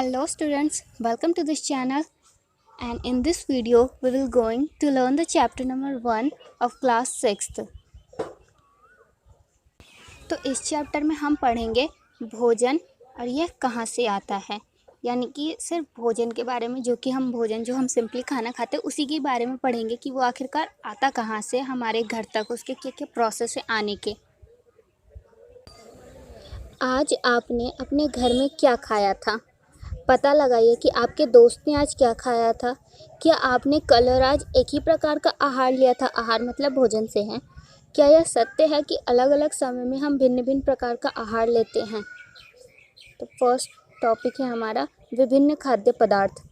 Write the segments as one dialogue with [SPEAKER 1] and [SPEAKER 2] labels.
[SPEAKER 1] Hello students, welcome to this channel, and in this video we will going to learn the chapter number 1 of class 6th। तो इस chapter में हम पढ़ेंगे भोजन और यह कहाँ से आता है, यानी कि सिर्फ भोजन के बारे में, जो कि हम भोजन जो हम सिंपली खाना खाते हैं उसी के बारे में पढ़ेंगे कि वो आखिरकार आता कहाँ से हमारे घर तक, उसके क्या क्या प्रोसेस है आने के। आज आपने अपने घर में क्या खाया था? पता लगाइए कि आपके दोस्त ने आज क्या खाया था। क्या आपने कल और आज एक ही प्रकार का आहार लिया था? आहार मतलब भोजन से है। क्या यह सत्य है कि अलग अलग समय में हम भिन्न भिन्न प्रकार का आहार लेते हैं? तो फर्स्ट टॉपिक है हमारा विभिन्न खाद्य पदार्थ,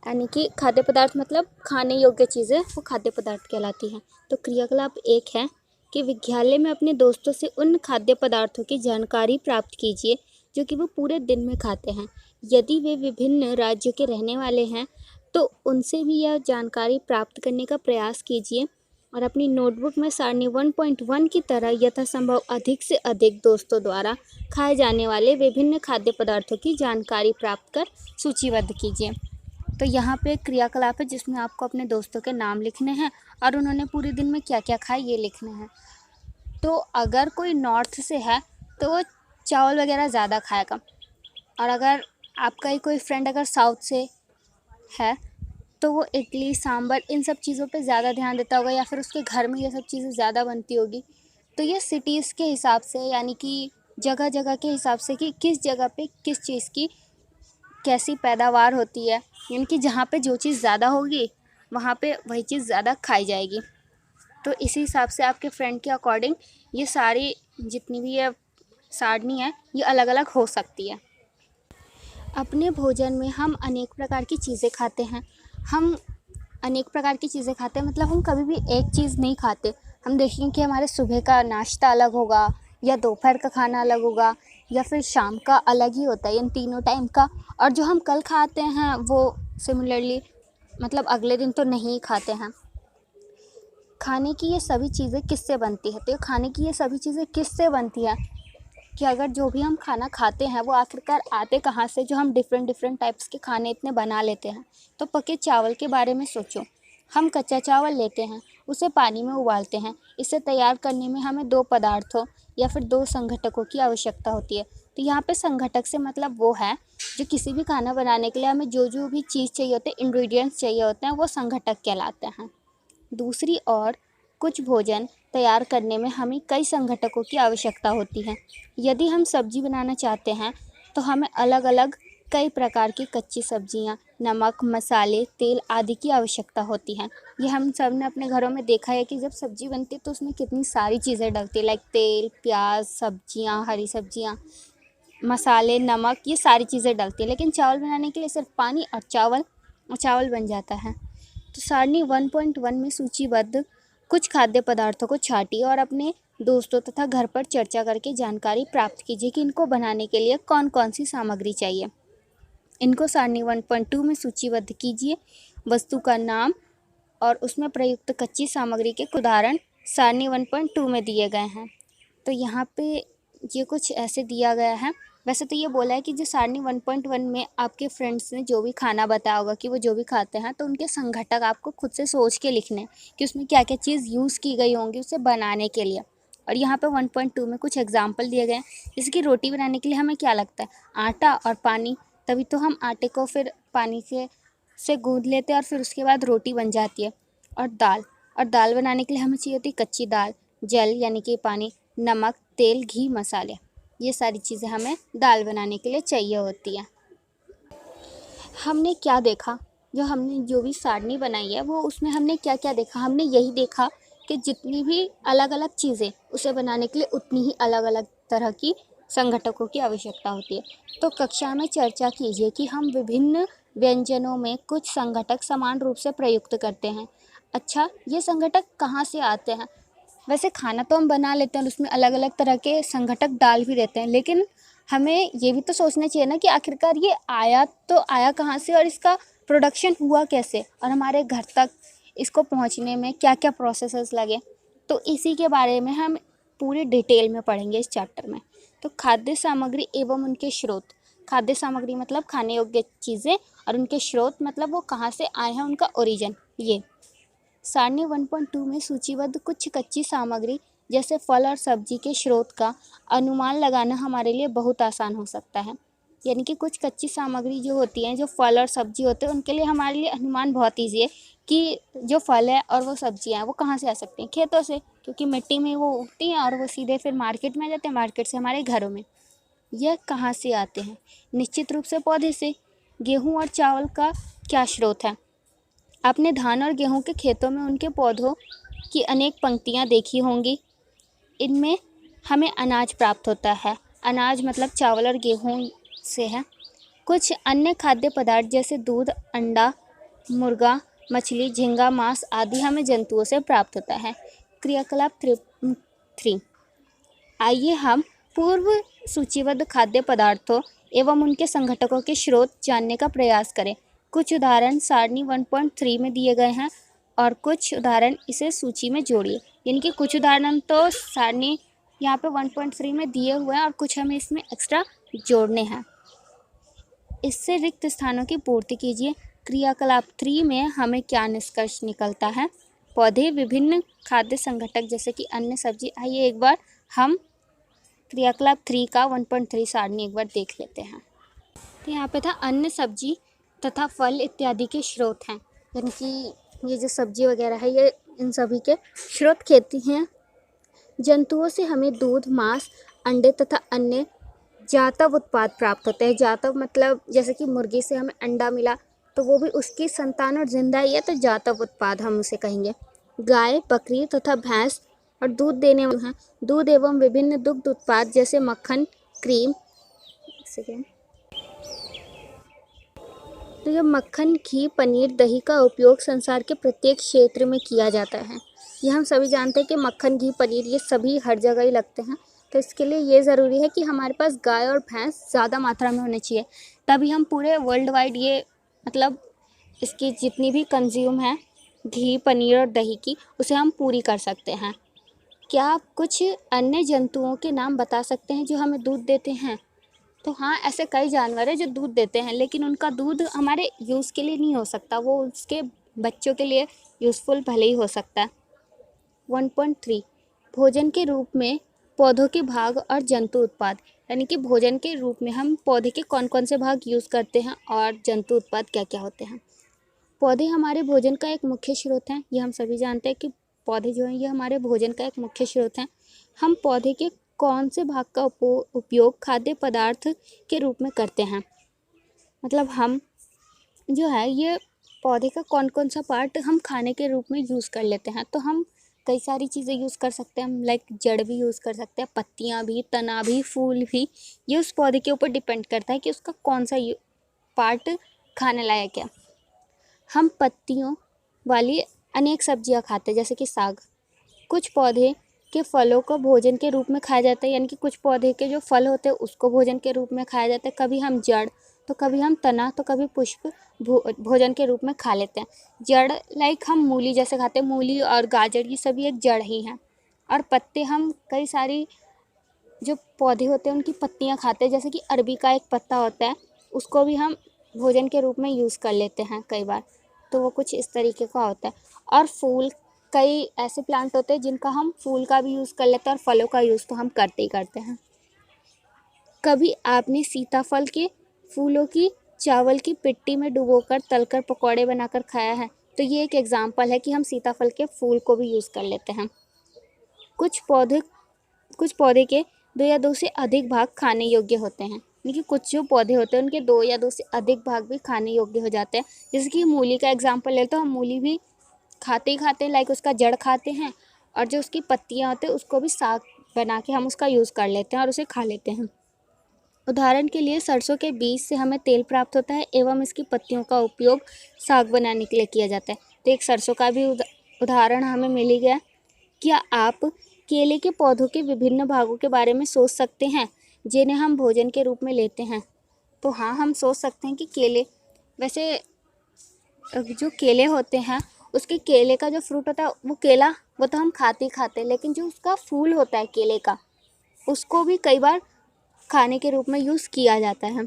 [SPEAKER 1] यानी कि खाद्य पदार्थ मतलब खाने योग्य चीज़ें, वो खाद्य पदार्थ कहलाती हैं। तो क्रियाकलाप 1 है कि विद्यालय में अपने दोस्तों से उन खाद्य पदार्थों की जानकारी प्राप्त कीजिए जो कि वो पूरे दिन में खाते हैं। यदि वे विभिन्न राज्यों के रहने वाले हैं तो उनसे भी यह जानकारी प्राप्त करने का प्रयास कीजिए और अपनी नोटबुक में सारणी 1.1 की तरह यथासंभव अधिक से अधिक दोस्तों द्वारा खाए जाने वाले विभिन्न खाद्य पदार्थों की जानकारी प्राप्त कर सूचीबद्ध कीजिए। तो यहाँ पे एक क्रियाकलाप है जिसमें आपको अपने दोस्तों के नाम लिखने हैं और उन्होंने पूरे दिन में क्या क्या खाया ये लिखने हैं। तो अगर कोई नॉर्थ से है तो वो चावल वगैरह ज़्यादा खाएगा, और अगर आपका ही कोई फ्रेंड अगर साउथ से है तो वो इडली सांभर इन सब चीज़ों पे ज़्यादा ध्यान देता होगा, या फिर उसके घर में ये सब चीज़ें ज़्यादा बनती होगी। तो ये सिटीज़ के हिसाब से, यानी कि जगह जगह के हिसाब से कि किस जगह पे किस चीज़ की कैसी पैदावार होती है, यानी कि जहाँ पे जो चीज़ ज़्यादा होगी वहाँ पे वही चीज़ ज़्यादा खाई जाएगी। तो इसी हिसाब से आपके फ्रेंड के अकॉर्डिंग ये सारी जितनी भी ये सारणी है ये अलग अलग हो सकती है। अपने भोजन में हम अनेक प्रकार की चीज़ें खाते हैं। हम अनेक प्रकार की चीज़ें खाते हैं मतलब हम कभी भी एक चीज़ नहीं खाते। हम देखेंगे कि हमारे सुबह का नाश्ता अलग होगा, या दोपहर का खाना अलग होगा, या फिर शाम का अलग ही होता है, इन तीनों टाइम का। और जो हम कल खाते हैं वो सिमिलरली मतलब अगले दिन तो नहीं खाते हैं। खाने की ये सभी चीज़ें किससे बनती है? तो खाने की ये सभी चीज़ें किससे बनती है कि अगर जो भी हम खाना खाते हैं वो आखिरकार आते कहाँ से, जो हम डिफरेंट डिफरेंट टाइप्स के खाने इतने बना लेते हैं। तो पके चावल के बारे में सोचो। हम कच्चा चावल लेते हैं, उसे पानी में उबालते हैं। इसे तैयार करने में हमें 2 पदार्थों या फिर 2 संघटकों की आवश्यकता होती है। तो यहाँ पे संघटक से मतलब वो है जो किसी भी खाना बनाने के लिए हमें जो जो भी चीज़ चाहिए होते हैं, इंग्रेडिएंट्स चाहिए होते हैं, वो संघटक कहलाते हैं। दूसरी ओर कुछ भोजन तैयार करने में हमें कई संघटकों की आवश्यकता होती है। यदि हम सब्जी बनाना चाहते हैं तो हमें अलग अलग कई प्रकार की कच्ची सब्जियां, नमक, मसाले, तेल आदि की आवश्यकता होती है। ये हम सब ने अपने घरों में देखा है कि जब सब्जी बनती है तो उसमें कितनी सारी चीज़ें डलती है, लाइक तेल, प्याज, सब्जियां, हरी सब्जियां, मसाले, नमक, ये सारी चीज़ें डलती है। लेकिन चावल बनाने के लिए सिर्फ पानी और चावल बन जाता है। तो सारणी 1.1 में सूचीबद्ध कुछ खाद्य पदार्थों को छांटिए और अपने दोस्तों तथा घर पर चर्चा करके जानकारी प्राप्त कीजिए कि इनको बनाने के लिए कौन कौन सी सामग्री चाहिए। इनको सारणी 1.2 में सूचीबद्ध कीजिए। वस्तु का नाम और उसमें प्रयुक्त कच्ची सामग्री के उदाहरण सारणी 1.2 में दिए गए हैं। तो यहाँ पे ये कुछ ऐसे दिया गया है। वैसे तो ये बोला है कि जो सारणी 1.1 में आपके फ्रेंड्स ने जो भी खाना बताया होगा कि वो जो भी खाते हैं, तो उनके संघटक आपको खुद से सोच के लिखने हैं कि उसमें क्या क्या चीज़ यूज़ की गई होंगी उसे बनाने के लिए। और यहाँ पे 1.2 में कुछ एग्जाम्पल दिए गए हैं, जैसे कि रोटी बनाने के लिए हमें क्या लगता है, आटा और पानी। तभी तो हम आटे को फिर पानी से गूँध लेते हैं और फिर उसके बाद रोटी बन जाती है। और दाल बनाने के लिए हमें चाहिए होती है कच्ची दाल, जल यानी कि पानी, नमक, तेल, घी, मसाले। ये सारी चीज़ें हमें दाल बनाने के लिए चाहिए होती है। हमने क्या देखा, हमने जो भी सारणी बनाई है वो उसमें हमने क्या क्या देखा? हमने यही देखा कि जितनी भी अलग अलग चीज़ें उसे बनाने के लिए उतनी ही अलग अलग तरह की संघटकों की आवश्यकता होती है। तो कक्षा में चर्चा कीजिए कि हम विभिन्न व्यंजनों में कुछ संघटक समान रूप से प्रयुक्त करते हैं। अच्छा, ये संघटक कहाँ से आते हैं? वैसे खाना तो हम बना लेते हैं और उसमें अलग अलग तरह के संघटक डाल भी देते हैं, लेकिन हमें ये भी तो सोचना चाहिए ना कि आखिरकार ये आया कहाँ से और इसका प्रोडक्शन हुआ कैसे, और हमारे घर तक इसको पहुँचने में क्या क्या प्रोसेसेस लगे। तो इसी के बारे में हम पूरी डिटेल में पढ़ेंगे इस चैप्टर में। तो खाद्य सामग्री एवं उनके स्रोत। खाद्य सामग्री मतलब खाने योग्य चीज़ें, और उनके स्रोत मतलब वो कहाँ से आए हैं, उनका ओरिजिन। ये सारणी 1.2 में सूचीबद्ध कुछ कच्ची सामग्री जैसे फल और सब्जी के स्रोत का अनुमान लगाना हमारे लिए बहुत आसान हो सकता है। यानी कि कुछ कच्ची सामग्री जो होती हैं, जो फल और सब्जी होते हैं, उनके लिए हमारे लिए अनुमान बहुत ईजी है कि जो फल है और वो सब्जियां हैं वो कहाँ से आ सकते हैं, खेतों से, क्योंकि मिट्टी में वो उगती हैं और वो सीधे फिर मार्केट में आ जाते हैं, मार्केट से हमारे घरों में। यह कहाँ से आते हैं? निश्चित रूप से पौधे से। गेहूँ और चावल का क्या स्रोत है? आपने धान और गेहूं के खेतों में उनके पौधों की अनेक पंक्तियां देखी होंगी। इनमें हमें अनाज प्राप्त होता है। अनाज मतलब चावल और गेहूं से है। कुछ अन्य खाद्य पदार्थ जैसे दूध, अंडा, मुर्गा, मछली, झींगा, मांस आदि हमें जंतुओं से प्राप्त होता है। क्रियाकलाप 3। आइए हम पूर्व सूचीबद्ध खाद्य पदार्थों एवं उनके संघटकों के स्रोत जानने का प्रयास करें। कुछ उदाहरण सारणी 1.3 में दिए गए हैं और कुछ उदाहरण इसे सूची में जोड़िए। यानी कि कुछ उदाहरण तो सारणी यहाँ पे 1.3 में दिए हुए हैं और कुछ हमें इसमें एक्स्ट्रा जोड़ने हैं। इससे रिक्त स्थानों की पूर्ति कीजिए। क्रियाकलाप 3 में हमें क्या निष्कर्ष निकलता है? पौधे विभिन्न खाद्य संघटक जैसे कि अन्य सब्जी। आइए एक बार हम क्रियाकलाप 3 का 1.3 सारणी एक बार देख लेते हैं। तो यहाँ पे था अन्य सब्जी तथा फल इत्यादि के स्रोत हैं। यानी कि ये जो सब्जी वगैरह है ये इन सभी के स्रोत खेती हैं। जंतुओं से हमें दूध, मांस, अंडे तथा अन्य जातव उत्पाद प्राप्त होते हैं। जातव मतलब जैसे कि मुर्गी से हमें अंडा मिला तो वो भी उसकी संतान और जिंदा ही है, तो जातव उत्पाद हम उसे कहेंगे। गाय, बकरी तथा भैंस और दूध देने वाले हैं। दूध एवं विभिन्न दुग्ध उत्पाद जैसे मक्खन, क्रीम। तो ये मक्खन, घी, पनीर, दही का उपयोग संसार के प्रत्येक क्षेत्र में किया जाता है। ये हम सभी जानते हैं कि मक्खन, घी, पनीर ये सभी हर जगह ही लगते हैं। तो इसके लिए ये ज़रूरी है कि हमारे पास गाय और भैंस ज़्यादा मात्रा में होने चाहिए, तभी हम पूरे वर्ल्ड वाइड ये मतलब इसकी जितनी भी कंज्यूम है घी, पनीर और दही की, उसे हम पूरी कर सकते हैं। क्या आप कुछ अन्य जंतुओं के नाम बता सकते हैं जो हमें दूध देते हैं? तो हाँ, ऐसे कई जानवर हैं जो दूध देते हैं, लेकिन उनका दूध हमारे यूज़ के लिए नहीं हो सकता, वो उसके बच्चों के लिए यूज़फुल भले ही हो सकता है। 1.3 भोजन के रूप में पौधों के भाग और जंतु उत्पाद। यानी कि भोजन के रूप में हम पौधे के कौन कौन से भाग यूज़ करते हैं और जंतु उत्पाद क्या क्या होते हैं। पौधे हमारे भोजन का एक मुख्य स्रोत हैं। ये हम सभी जानते हैं कि पौधे जो हैं ये हमारे भोजन का एक मुख्य स्रोत हैं। हम पौधे के कौन से भाग का उपयोग खाद्य पदार्थ के रूप में करते हैं? मतलब हम जो है ये पौधे का कौन कौन सा पार्ट हम खाने के रूप में यूज़ कर लेते हैं। तो हम कई सारी चीज़ें यूज़ कर सकते हैं। हम लाइक जड़ भी यूज़ कर सकते हैं, पत्तियाँ भी, तना भी, फूल भी। ये उस पौधे के ऊपर डिपेंड करता है कि उसका कौन सा पार्ट खाने लायक है। हम पत्तियों वाली अनेक सब्जियां खाते हैं जैसे कि साग। कुछ पौधे के फलों को भोजन के रूप में खाया जाता है, यानी कि कुछ पौधे के जो फल होते हैं उसको भोजन के रूप में खाया जाता है। कभी हम जड़, तो कभी हम तना, तो कभी पुष्प भोजन के रूप में खा लेते हैं। जड़ लाइक हम मूली जैसे खाते हैं, मूली और गाजर ये सभी एक जड़ ही हैं। और पत्ते हम कई सारी जो पौधे होते हैं उनकी पत्तियां खाते हैं, जैसे कि अरबी का एक पत्ता होता है, उसको भी हम भोजन के रूप में यूज़ कर लेते हैं कई बार। तो वो कुछ इस तरीके का होता है। और फूल, कई ऐसे प्लांट होते हैं जिनका हम फूल का भी यूज़ कर लेते हैं और फलों का यूज़ तो हम करते ही करते हैं। कभी आपने सीताफल के फूलों की चावल की पिट्टी में डुबोकर तलकर पकौड़े बनाकर खाया है? तो ये एक एग्जाम्पल है कि हम सीताफल के फूल को भी यूज़ कर लेते हैं। कुछ पौधे के 2 या 2 से अधिक भाग खाने योग्य होते हैं। देखिए कुछ जो पौधे होते हैं उनके 2 या 2 से अधिक भाग भी खाने योग्य हो जाते हैं। जैसे कि मूली का एग्जाम्पल ले तो हम मूली भी खाते ही खाते हैं, लाइक उसका जड़ खाते हैं और जो उसकी पत्तियां होती हैं उसको भी साग बना के हम उसका यूज़ कर लेते हैं और उसे खा लेते हैं। उदाहरण के लिए सरसों के बीज से हमें तेल प्राप्त होता है एवं इसकी पत्तियों का उपयोग साग बनाने के लिए किया जाता है। तो एक सरसों का भी उदाहरण हमें मिल ही गया। क्या आप केले के पौधों के विभिन्न भागों के बारे में सोच सकते हैं जिन्हें हम भोजन के रूप में लेते हैं? तो हाँ, हम सोच सकते हैं कि केले, वैसे जो केले होते हैं उसके केले का जो फ्रूट होता है वो केला वो तो हम खाते ही खाते हैं, लेकिन जो उसका फूल होता है केले का उसको भी कई बार खाने के रूप में यूज़ किया जाता है।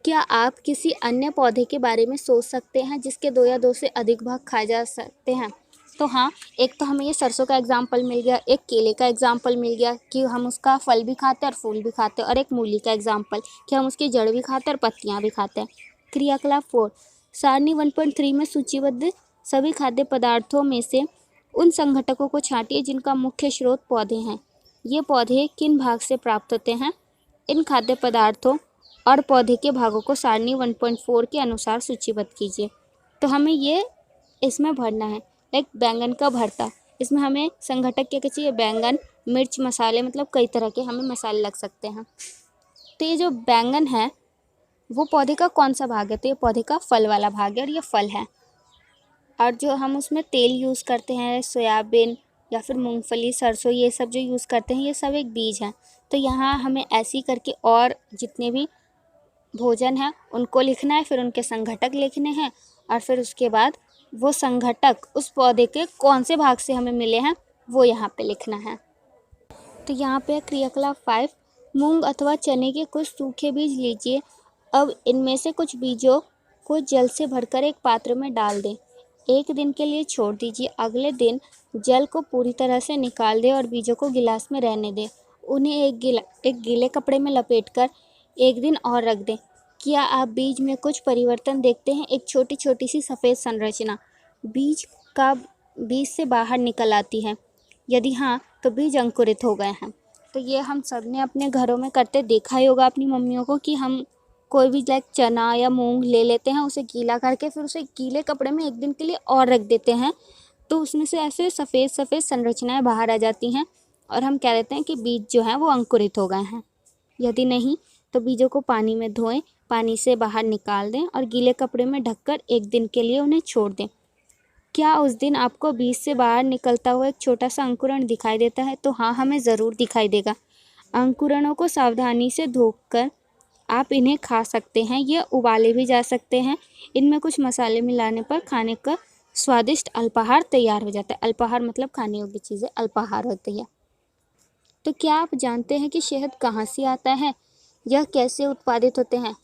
[SPEAKER 1] क्या आप किसी अन्य पौधे के बारे में सोच सकते हैं जिसके 2 या 2 से अधिक भाग खाए जा सकते हैं? तो हाँ, एक तो हमें ये सरसों का एग्जाम्पल मिल गया, एक केले का एग्जाम्पल मिल गया कि हम उसका फल भी खाते हैं और फूल भी खाते हैं, और एक मूली का एग्जाम्पल कि हम उसकी जड़ भी खाते हैं और पत्तियाँ भी खाते हैं। क्रियाकलाप 4, सारणी 1.3 में सूचीबद्ध सभी खाद्य पदार्थों में से उन संघटकों को छांटिए जिनका मुख्य स्रोत पौधे हैं। ये पौधे किन भाग से प्राप्त होते हैं? इन खाद्य पदार्थों और पौधे के भागों को सारणी 1.4 के अनुसार सूचीबद्ध कीजिए। तो हमें ये इसमें भरना है, लाइक बैंगन का भरता, इसमें हमें संघटक क्या क्या चाहिए? बैंगन, मिर्च, मसाले, मतलब कई तरह के हमें मसाले लग सकते हैं। तो ये जो बैंगन है वो पौधे का कौन सा भाग है? तो ये पौधे का फल वाला भाग है और ये फल है। और जो हम उसमें तेल यूज़ करते हैं, सोयाबीन या फिर मूंगफली, सरसों, ये सब जो यूज़ करते हैं ये सब एक बीज है। तो यहाँ हमें ऐसे ही करके और जितने भी भोजन है उनको लिखना है, फिर उनके संघटक लिखने हैं, और फिर उसके बाद वो संघटक उस पौधे के कौन से भाग से हमें मिले हैं वो यहाँ पे लिखना है। तो यहाँ पे क्रियाकलाप 5, मूंग अथवा चने के कुछ सूखे बीज लीजिए। अब इनमें से कुछ बीजों को जल से भरकर एक पात्र में डाल दें। 1 दिन के लिए छोड़ दीजिए। अगले दिन जल को पूरी तरह से निकाल दें और बीजों को गिलास में रहने दें। उन्हें एक गीले कपड़े में लपेटकर 1 दिन और रख दें। क्या आप बीज में कुछ परिवर्तन देखते हैं? एक छोटी छोटी सी सफ़ेद संरचना बीज से बाहर निकल आती है। यदि हाँ, तो बीज अंकुरित हो गए हैं। तो ये हम सब ने अपने घरों में करते देखा ही होगा अपनी मम्मियों को कि हम कोई भी लाइक चना या मूंग ले लेते हैं, उसे गीला करके फिर उसे गीले कपड़े में 1 दिन के लिए और रख देते हैं, तो उसमें से ऐसे सफ़ेद सफ़ेद संरचनाएं बाहर आ जाती हैं और हम कह देते हैं कि बीज जो हैं वो अंकुरित हो गए हैं। यदि नहीं, तो बीजों को पानी में धोएं, पानी से बाहर निकाल दें और गीले कपड़े में ढककर 1 दिन के लिए उन्हें छोड़ दें। क्या उस दिन आपको बीज से बाहर निकलता हुआ एक छोटा सा अंकुरण दिखाई देता है? तो हाँ, हमें ज़रूर दिखाई देगा। अंकुरणों को सावधानी से धोकर आप इन्हें खा सकते हैं, ये उबाले भी जा सकते हैं। इनमें कुछ मसाले मिलाने पर खाने का स्वादिष्ट अल्पाहार तैयार हो जाता है। अल्पाहार मतलब खाने योग्य चीज़ें अल्पाहार होती है। तो क्या आप जानते हैं कि शहद कहाँ से आता है? यह कैसे उत्पादित होते हैं?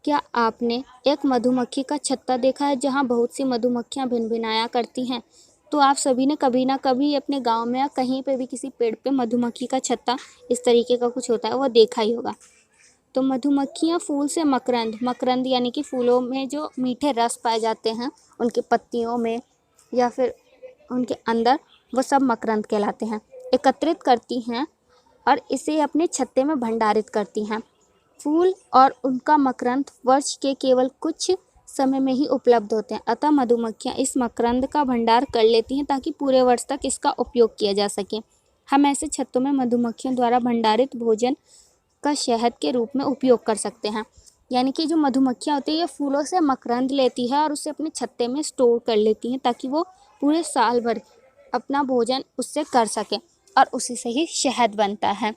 [SPEAKER 1] क्या आपने एक मधुमक्खी का छत्ता देखा है जहाँ बहुत सी मधुमक्खियाँ भिनभिनाया करती हैं? तो आप सभी ने कभी ना कभी अपने गांव में या कहीं पे भी किसी पेड़ पे मधुमक्खी का छत्ता इस तरीके का कुछ होता है वो देखा ही होगा। तो मधुमक्खियाँ फूल से मकरंद यानी कि फूलों में जो मीठे रस पाए जाते हैं उनकी पत्तियों में या फिर उनके अंदर, वो सब मकरंद कहलाते हैं, एकत्रित करती हैं और इसे अपने छत्ते में भंडारित करती हैं। फूल और उनका मकरंद वर्ष के केवल कुछ समय में ही उपलब्ध होते हैं, अतः मधुमक्खियाँ इस मकरंद का भंडार कर लेती हैं ताकि पूरे वर्ष तक इसका उपयोग किया जा सके। हम ऐसे छत्तों में मधुमक्खियों द्वारा भंडारित भोजन का शहद के रूप में उपयोग कर सकते हैं। यानी कि जो मधुमक्खियाँ होती हैं ये फूलों से मकरंद लेती है और उसे अपने छत्ते में स्टोर कर लेती हैं ताकि वो पूरे साल भर अपना भोजन उससे कर सके और उसी से ही शहद बनता है।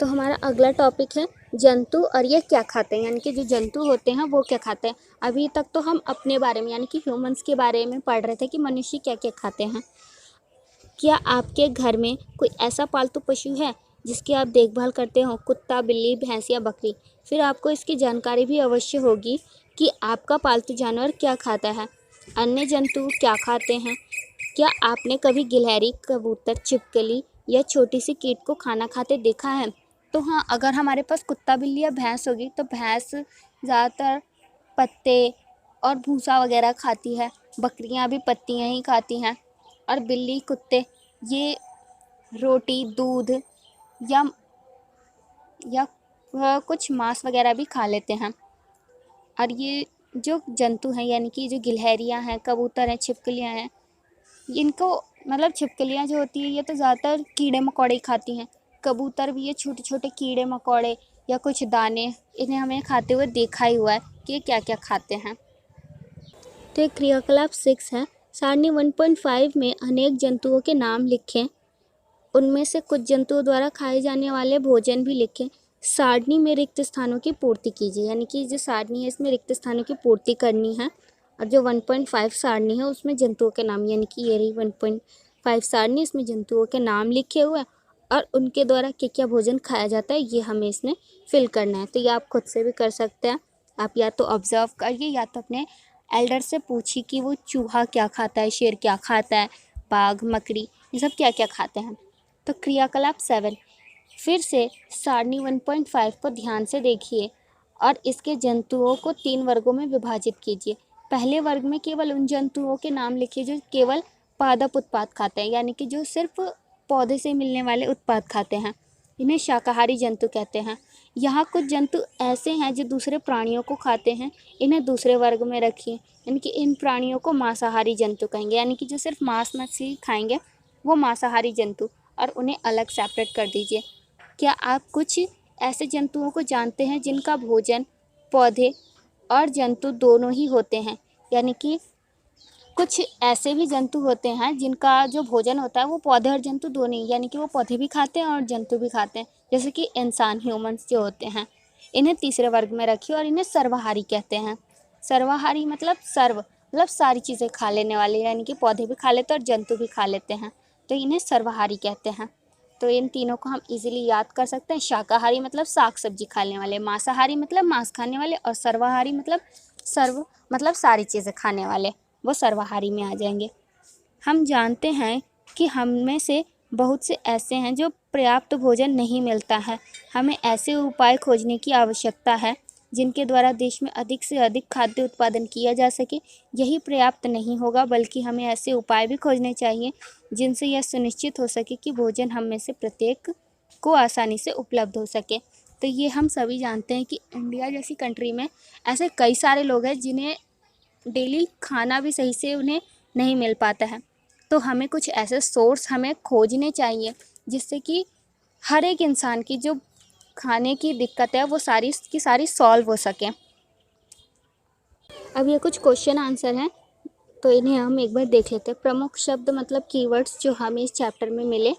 [SPEAKER 1] तो हमारा अगला टॉपिक है जंतु और ये क्या खाते हैं, यानी कि जो जंतु होते हैं वो क्या खाते हैं। अभी तक तो हम अपने बारे में यानी कि ह्यूमंस के बारे में पढ़ रहे थे कि मनुष्य क्या क्या खाते हैं। क्या आपके घर में कोई ऐसा पालतू पशु है जिसकी आप देखभाल करते हो? कुत्ता, बिल्ली, भैंस या बकरी? फिर आपको इसकी जानकारी भी अवश्य होगी कि आपका पालतू जानवर क्या खाता है, अन्य जंतु क्या खाते हैं। क्या आपने कभी गिलहरी, कबूतर, छिपकली या छोटी सी कीट को खाना खाते देखा है? तो हाँ, अगर हमारे पास कुत्ता, बिल्ली या भैंस होगी तो भैंस ज़्यादातर पत्ते और भूसा वगैरह खाती है, बकरियाँ भी पत्तियाँ ही खाती हैं, और बिल्ली, कुत्ते ये रोटी, दूध या कुछ मांस वगैरह भी खा लेते हैं। और ये जो जंतु हैं यानी कि जो गिलहरियाँ हैं, कबूतर हैं, छिपकलियाँ हैं, इनको मतलब छिपकलियाँ जो होती है ये तो ज़्यादातर कीड़े मकोड़े खाती हैं। कबूतर भी ये छोटे छोटे कीड़े मकोड़े या कुछ दाने, इन्हें हमें खाते हुए देखा ही हुआ है कि ये क्या क्या खाते हैं। तो एक क्रियाकलाप 6 है, सारणी 1.5 में अनेक जंतुओं के नाम लिखें, उनमें से कुछ जंतुओं द्वारा खाए जाने वाले भोजन भी लिखें। सारणी में रिक्त स्थानों की पूर्ति कीजिए, यानी कि जो सारणी है इसमें रिक्त स्थानों की पूर्ति करनी है। और जो 1.5 सारणी है उसमें जंतुओं के नाम, यानी कि ये रही 1.5 सारणी, इसमें जंतुओं के नाम लिखे हुए हैं और उनके द्वारा क्या क्या भोजन खाया जाता है ये हमें इसमें फिल करना है। तो ये आप खुद से भी कर सकते हैं। आप या तो ऑब्जर्व करिए या तो अपने एल्डर से पूछिए कि वो चूहा क्या खाता है, शेर क्या खाता है, बाघ, मकड़ी, ये सब क्या क्या खाते हैं। तो क्रियाकलाप 7, फिर से सारणी 1.5 को ध्यान से देखिए और इसके जंतुओं को 3 वर्गों में विभाजित कीजिए। पहले वर्ग में केवल उन जंतुओं के नाम लिखिए जो केवल पादप उत्पाद खाते हैं, यानी कि जो सिर्फ पौधे से मिलने वाले उत्पाद खाते हैं। इन्हें शाकाहारी जंतु कहते हैं। यहाँ कुछ जंतु ऐसे हैं जो दूसरे प्राणियों को खाते हैं, इन्हें दूसरे वर्ग में रखिए, यानी कि इन प्राणियों को मांसाहारी जंतु कहेंगे, यानी कि जो सिर्फ मांस मछली खाएंगे वो मांसाहारी जंतु, और उन्हें अलग सेपरेट कर दीजिए। क्या आप कुछ ऐसे जंतुओं को जानते हैं जिनका भोजन पौधे और जंतु दोनों ही होते हैं, यानी कि कुछ ऐसे भी जंतु होते हैं जिनका जो भोजन होता है वो पौधे और जंतु दोनों ही, यानी कि वो पौधे भी खाते हैं और जंतु भी खाते हैं, जैसे कि इंसान, ह्यूमंस जो होते हैं। इन्हें तीसरे वर्ग में रखिए और इन्हें सर्वाहारी कहते हैं। सर्वाहारी मतलब सर्व मतलब सारी चीज़ें खा लेने वाले, यानी कि पौधे भी खा लेते हैं और जंतु भी खा लेते हैं, तो इन्हें सर्वाहारी कहते हैं। तो इन तीनों को हम इजीली याद कर सकते हैं। शाकाहारी मतलब साग सब्जी खाने वाले, मांसाहारी मतलब मांस खाने वाले, और सर्वाहारी मतलब सर्व मतलब सारी चीज़ें खाने वाले, वो सर्वाहारी में आ जाएंगे। हम जानते हैं कि हम में से बहुत से ऐसे हैं जो पर्याप्त भोजन नहीं मिलता है। हमें ऐसे उपाय खोजने की आवश्यकता है जिनके द्वारा देश में अधिक से अधिक खाद्य उत्पादन किया जा सके। यही पर्याप्त नहीं होगा, बल्कि हमें ऐसे उपाय भी खोजने चाहिए जिनसे यह सुनिश्चित हो सके कि भोजन हम में से प्रत्येक को आसानी से उपलब्ध हो सके। तो ये हम सभी जानते हैं कि इंडिया जैसी कंट्री में ऐसे कई सारे लोग हैं जिन्हें डेली खाना भी सही से उन्हें नहीं मिल पाता है। तो हमें कुछ ऐसे सोर्स हमें खोजने चाहिए जिससे कि हर एक इंसान की जो खाने की दिक्कत है वो सारी की सारी सॉल्व हो सके। अब ये कुछ क्वेश्चन आंसर हैं, तो इन्हें हम एक बार देख लेते हैं। प्रमुख शब्द मतलब कीवर्ड्स जो हमें इस चैप्टर में मिले।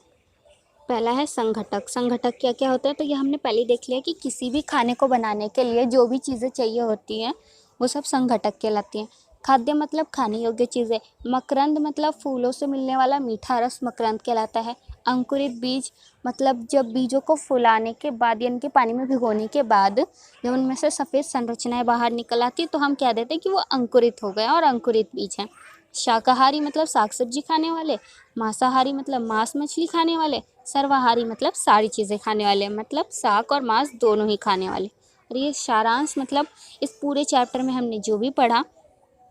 [SPEAKER 1] पहला है संघटक। संघटक क्या क्या होता है, तो ये हमने पहले ही देख लिया कि किसी भी खाने को बनाने के लिए जो भी चीज़ें चाहिए होती हैं वो सब संघटक कहलाती हैं। खाद्य मतलब खाने योग्य चीज़ें। मकरंद मतलब फूलों से मिलने वाला मीठा रस मकरंद कहलाता है। अंकुरित बीज मतलब जब बीजों को फुलाने के बाद यानी कि पानी में भिगोने के बाद जब उनमें से सफ़ेद संरचनाएं बाहर निकल आती है तो हम कह देते हैं कि वो अंकुरित हो गए और अंकुरित बीज हैं। शाकाहारी मतलब साग सब्जी खाने वाले। मांसाहारी मतलब मांस मछली खाने वाले। सर्वाहारी मतलब सारी चीज़ें खाने वाले, मतलब साग और मांस दोनों ही खाने वाले। और ये सारांश मतलब इस पूरे चैप्टर में हमने जो भी पढ़ा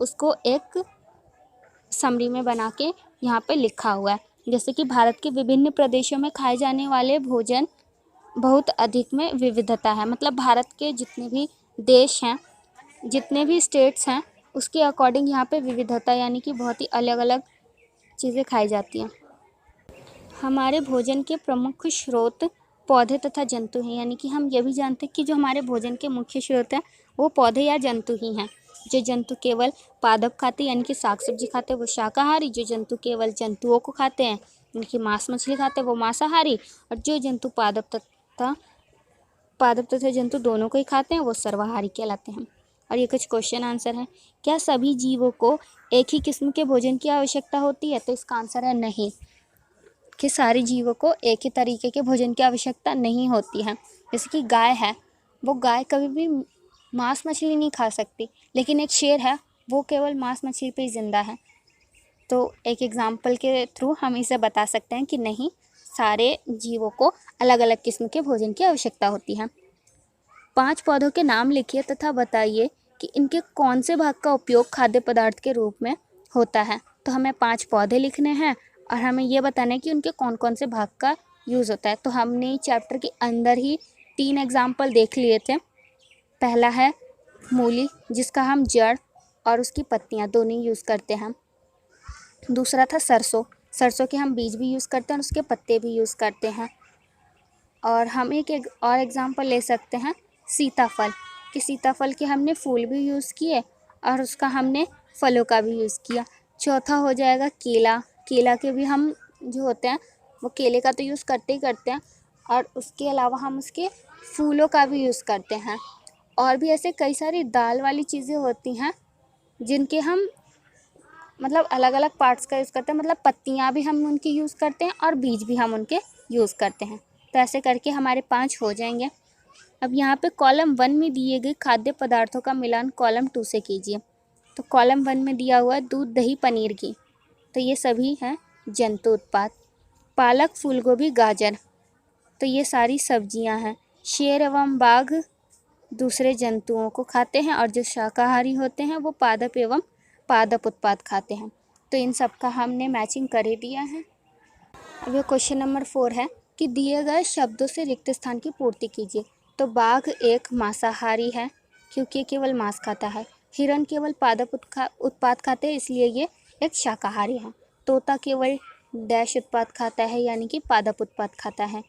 [SPEAKER 1] उसको एक समरी में बना के यहाँ पे लिखा हुआ है। जैसे कि भारत के विभिन्न प्रदेशों में खाए जाने वाले भोजन बहुत अधिक में विविधता है, मतलब भारत के जितने भी देश हैं, जितने भी स्टेट्स हैं, उसके अकॉर्डिंग यहाँ पे विविधता यानी कि बहुत ही अलग अलग चीज़ें खाई जाती हैं। हमारे भोजन के प्रमुख स्रोत पौधे तथा जंतु हैं, यानी कि हम ये भी जानते हैं कि जो हमारे भोजन के मुख्य स्रोत हैं वो पौधे या जंतु ही हैं। जो जंतु केवल पादप खाते यानी कि साग सब्जी खाते हैं वो शाकाहारी। जो जंतु केवल जंतुओं को खाते हैं यानी कि मांस मछली खाते हैं वो मांसाहारी। और जो जंतु पादप तथा जंतु दोनों को ही खाते हैं वो सर्वाहारी कहलाते हैं। और ये कुछ क्वेश्चन आंसर हैं। क्या सभी जीवों को एक ही किस्म के भोजन की आवश्यकता होती है, तो इसका आंसर है नहीं, कि सारे जीवों को एक ही तरीके के भोजन की आवश्यकता नहीं होती है। जैसे कि गाय है, वो गाय कभी भी मांस मछली नहीं खा सकती, लेकिन एक शेर है वो केवल मांस मछली पे ही ज़िंदा है। तो एक एग्जाम्पल के थ्रू हम इसे बता सकते हैं कि नहीं, सारे जीवों को अलग अलग किस्म के भोजन की आवश्यकता होती है। 5 पौधों के नाम लिखिए तथा बताइए कि इनके कौन से भाग का उपयोग खाद्य पदार्थ के रूप में होता है। तो हमें 5 पौधे लिखने हैं और हमें ये बताना है कि उनके कौन कौन से भाग का यूज़ होता है। तो हमने चैप्टर के अंदर ही 3 एग्जाम्पल देख लिए थे। पहला है मूली, जिसका हम जड़ और उसकी पत्तियाँ दोनों यूज़ करते हैं। दूसरा था सरसों, सरसों के हम बीज भी यूज़ करते हैं और उसके पत्ते भी यूज़ करते हैं। और हम एक और एग्जांपल ले सकते हैं सीताफल, कि सीताफल के हमने फूल भी यूज़ किए और उसका हमने फलों का भी यूज़ किया। चौथा हो जाएगा केला, केला के भी हम जो होते हैं वो केले का तो यूज़ करते ही करते हैं और उसके अलावा हम उसके फूलों का भी यूज़ करते हैं। और भी ऐसे कई सारी दाल वाली चीज़ें होती हैं जिनके हम मतलब अलग अलग पार्ट्स का यूज़ करते हैं, मतलब पत्तियाँ भी हम उनकी यूज़ करते हैं और बीज भी हम उनके यूज़ करते हैं। तो ऐसे करके हमारे 5 हो जाएंगे। अब यहाँ पे कॉलम 1 में दिए गए खाद्य पदार्थों का मिलान कॉलम 2 से कीजिए। तो कॉलम 1 में दिया हुआ है दूध, दही, पनीर, घी, तो ये सभी हैं जंतु उत्पाद। पालक, फूलगोभी, गाजर, तो ये सारी सब्जियां हैं। शेर एवं बाघ दूसरे जंतुओं को खाते हैं और जो शाकाहारी होते हैं वो पादप एवं पादप उत्पाद खाते हैं। तो इन सब का हमने मैचिंग कर ही दिया है। अब ये क्वेश्चन नंबर 4 है कि दिए गए शब्दों से रिक्त स्थान की पूर्ति कीजिए। तो बाघ एक मांसाहारी है क्योंकि केवल मांस खाता है। हिरण केवल पादप उत्पाद खाते हैं, इसलिए ये एक शाकाहारी है। तोता केवल डैश उत्पाद खाता है, यानी कि पादप उत्पाद खाता है।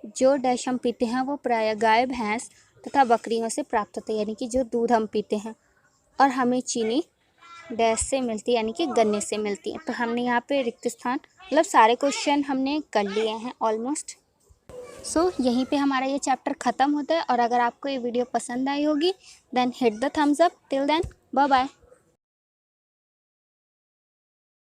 [SPEAKER 1] जो डैश हम पीते हैं वो प्रायः गाय, भैंस तथा बकरियों से प्राप्त होता है, यानी कि जो दूध हम पीते हैं। और हमें चीनी डैश से मिलती है, यानी कि गन्ने से मिलती है। तो हमने यहाँ पे रिक्त स्थान मतलब सारे क्वेश्चन हमने कर लिए हैं ऑलमोस्ट। सो यहीं पे हमारा ये चैप्टर ख़त्म होता है। और अगर आपको ये वीडियो पसंद आई होगी then hit the thumbs up. Till then bye bye.